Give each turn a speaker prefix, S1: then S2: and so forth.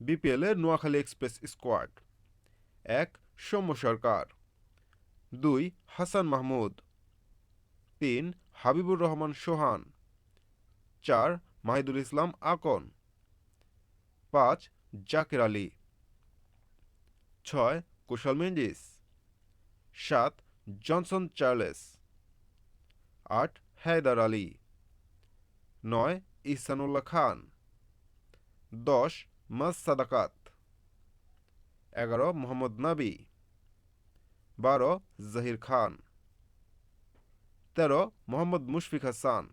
S1: বিপিএলের Noakhali express squad. ১. Soumya সরকার। ২. হাসান মাহমুদ। ৩. হাবিবুর রহমান সোহান। ৪. মাহিদুল ইসলাম আকন। ৫. জাকের আলী। ৬. কুশল Mendis. ৭. Johnson Charles. ৮. Haider Ali. ৯. Ihsanullah খান। ১০. মাস সাদাকাত। ১১. মোহাম্মদ নাবি। ১২. জহির খান। ১৩. মোহাম্মদ মুশফিক হাসান।